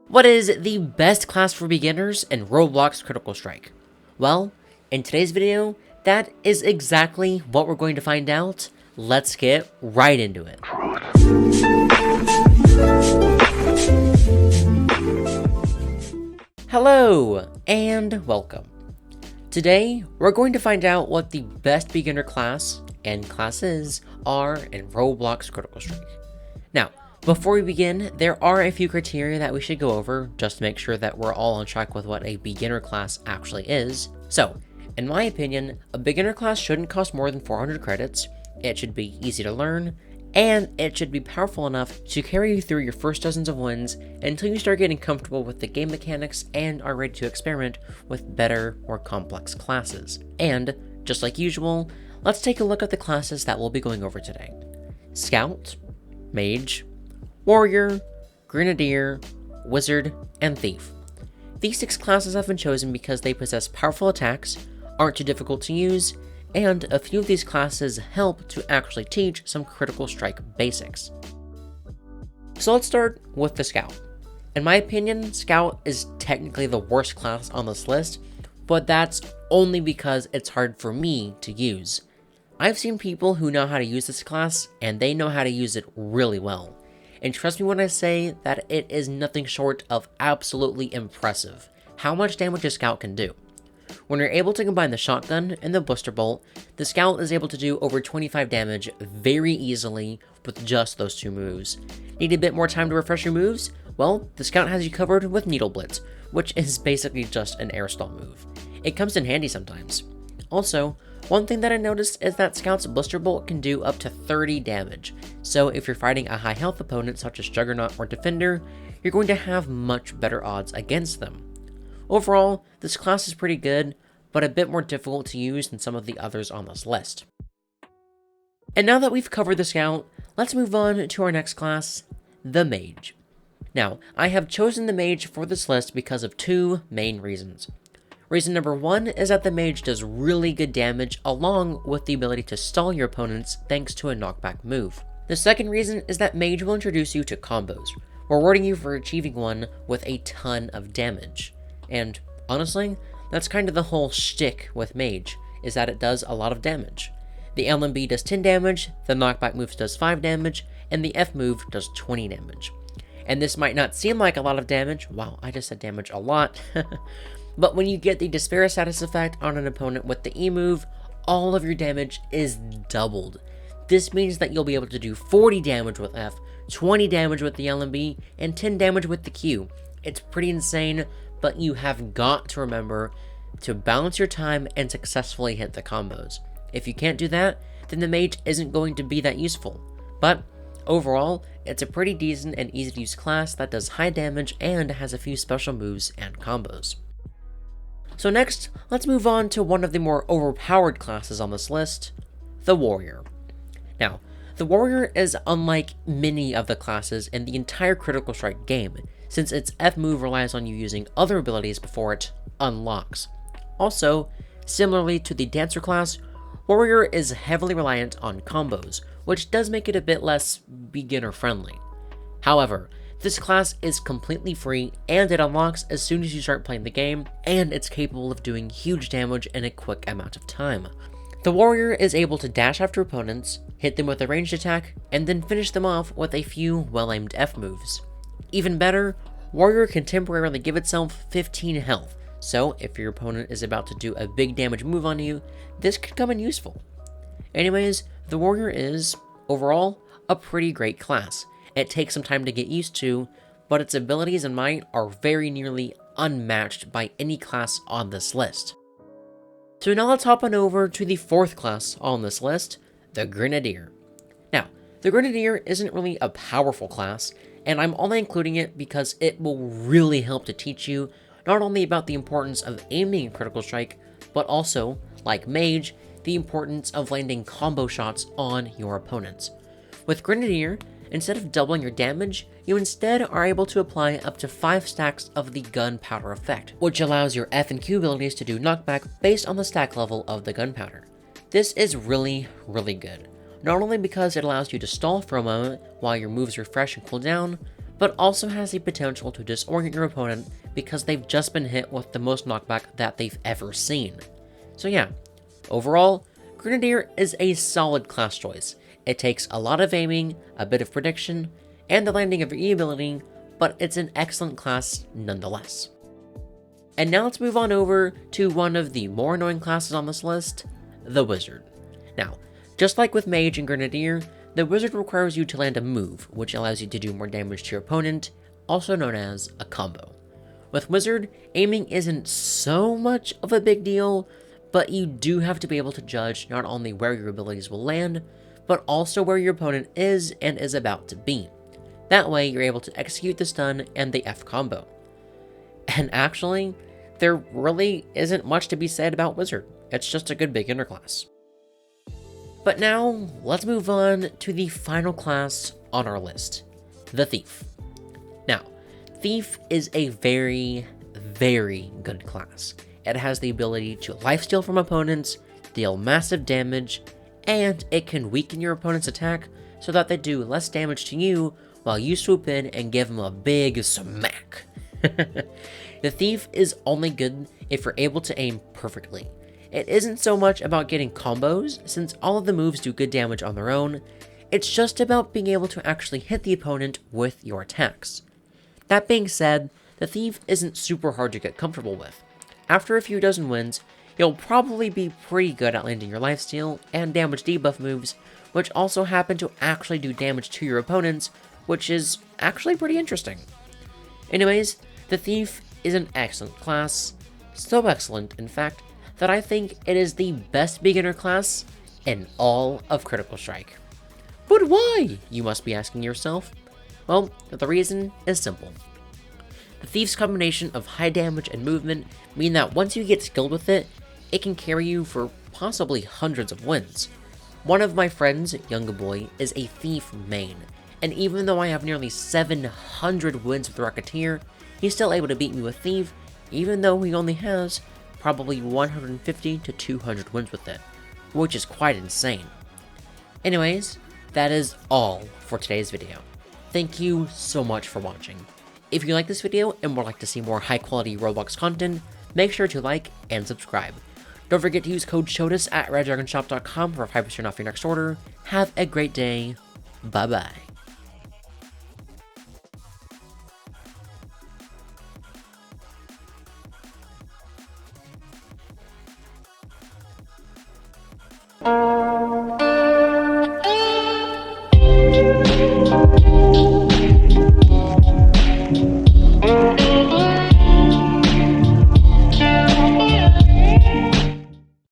What is the best class for beginners in Roblox Critical Strike? Well, in today's video, that is exactly what we're going to find out. Let's get right into it. Hello, and welcome. Today, we're going to find out what the best beginner class and classes are in Roblox Critical Strike. Now, before we begin, there are a few criteria that we should go over just to make sure that we're all on track with what a beginner class actually is. So, in my opinion, a beginner class shouldn't cost more than 400 credits, it should be easy to learn, and it should be powerful enough to carry you through your first dozens of wins until you start getting comfortable with the game mechanics and are ready to experiment with better, more complex classes. And, just like usual, let's take a look at the classes that we'll be going over today. Scout, Mage, Warrior, Grenadier, Wizard, and Thief. These 6 classes have been chosen because they possess powerful attacks, aren't too difficult to use, and a few of these classes help to actually teach some Critical Strike basics. So let's start with the Scout. In my opinion, Scout is technically the worst class on this list, but that's only because it's hard for me to use. I've seen people who know how to use this class, and they know how to use it really well. And trust me when I say that it is nothing short of absolutely impressive how much damage a Scout can do. When you're able to combine the shotgun and the booster bolt, the Scout is able to do over 25 damage very easily with just those 2 moves. Need a bit more time to refresh your moves? Well, the Scout has you covered with Needle Blitz, which is basically just an air stall move. It comes in handy sometimes. Also, one thing that I noticed is that Scout's Booster Bolt can do up to 30 damage, so if you're fighting a high health opponent such as Juggernaut or Defender, you're going to have much better odds against them. Overall, this class is pretty good, but a bit more difficult to use than some of the others on this list. And now that we've covered the Scout, let's move on to our next class, the Mage. Now, I have chosen the Mage for this list because of 2 main reasons. Reason number 1 is that the Mage does really good damage along with the ability to stall your opponents thanks to a knockback move. The second reason is that Mage will introduce you to combos, rewarding you for achieving one with a ton of damage. And honestly, that's kind of the whole shtick with Mage, is that it does a lot of damage. The LMB does 10 damage, the knockback move does 5 damage, and the F move does 20 damage. And this might not seem like a lot of damage, wow, I just said damage a lot, but when you get the Despair status effect on an opponent with the E move, all of your damage is doubled. This means that you'll be able to do 40 damage with F, 20 damage with the LMB, and 10 damage with the Q. It's pretty insane, but you have got to remember to balance your time and successfully hit the combos. If you can't do that, then the Mage isn't going to be that useful. But overall, it's a pretty decent and easy to use class that does high damage and has a few special moves and combos. So next, let's move on to one of the more overpowered classes on this list, the Warrior. Now, the Warrior is unlike many of the classes in the entire Critical Strike game, since its F move relies on you using other abilities before it unlocks. Also, similarly to the Dancer class, Warrior is heavily reliant on combos, which does make it a bit less beginner-friendly. However, this class is completely free, and it unlocks as soon as you start playing the game, and it's capable of doing huge damage in a quick amount of time. The Warrior is able to dash after opponents, hit them with a ranged attack, and then finish them off with a few well-aimed F moves. Even better, Warrior can temporarily give itself 15 health, so if your opponent is about to do a big damage move on you, this could come in useful. Anyways, the Warrior is, overall, a pretty great class. It takes some time to get used to, but its abilities and might are very nearly unmatched by any class on this list. So now let's hop on over to the 4th class on this list, the Grenadier. Now, the Grenadier isn't really a powerful class, and I'm only including it because it will really help to teach you not only about the importance of aiming in Critical Strike, but also, like Mage, the importance of landing combo shots on your opponents. With Grenadier, instead of doubling your damage, you instead are able to apply up to 5 stacks of the gunpowder effect, which allows your F and Q abilities to do knockback based on the stack level of the gunpowder. This is really good, not only because it allows you to stall for a moment while your moves refresh and cool down, but also has the potential to disorient your opponent because they've just been hit with the most knockback that they've ever seen. So yeah, overall, Grenadier is a solid class choice. It takes a lot of aiming, a bit of prediction, and the landing of your E ability, but it's an excellent class nonetheless. And now let's move on over to one of the more annoying classes on this list, the Wizard. Now, just like with Mage and Grenadier, the Wizard requires you to land a move, which allows you to do more damage to your opponent, also known as a combo. With Wizard, aiming isn't so much of a big deal, but you do have to be able to judge not only where your abilities will land, but also where your opponent is and is about to be. That way, you're able to execute the stun and the F combo. And actually, there really isn't much to be said about Wizard. It's just a good beginner class. But now, let's move on to the final class on our list, the Thief. Now, Thief is a very, very good class. It has the ability to lifesteal from opponents, deal massive damage, and it can weaken your opponent's attack so that they do less damage to you while you swoop in and give them a big smack. The Thief is only good if you're able to aim perfectly. It isn't so much about getting combos, since all of the moves do good damage on their own. It's just about being able to actually hit the opponent with your attacks. That being said, the Thief isn't super hard to get comfortable with. After a few dozen wins, you'll probably be pretty good at landing your lifesteal and damage debuff moves, which also happen to actually do damage to your opponents, which is actually pretty interesting. Anyways, the Thief is an excellent class, so excellent, in fact, that I think it is the best beginner class in all of Critical Strike. But why, you must be asking yourself? Well, the reason is simple. The Thief's combination of high damage and movement mean that once you get skilled with it, it can carry you for possibly hundreds of wins. One of my friends, Younger Boy, is a Thief main, and even though I have nearly 700 wins with Rocketeer, he's still able to beat me with Thief, even though he only has probably 150 to 200 wins with it, which is quite insane. Anyways, that is all for today's video. Thank you so much for watching. If you like this video and would like to see more high quality Roblox content, make sure to like and subscribe. Don't forget to use code SHOWTUS at redragonshop.com for 5% off your next order. Have a great day. Bye bye. Thank you.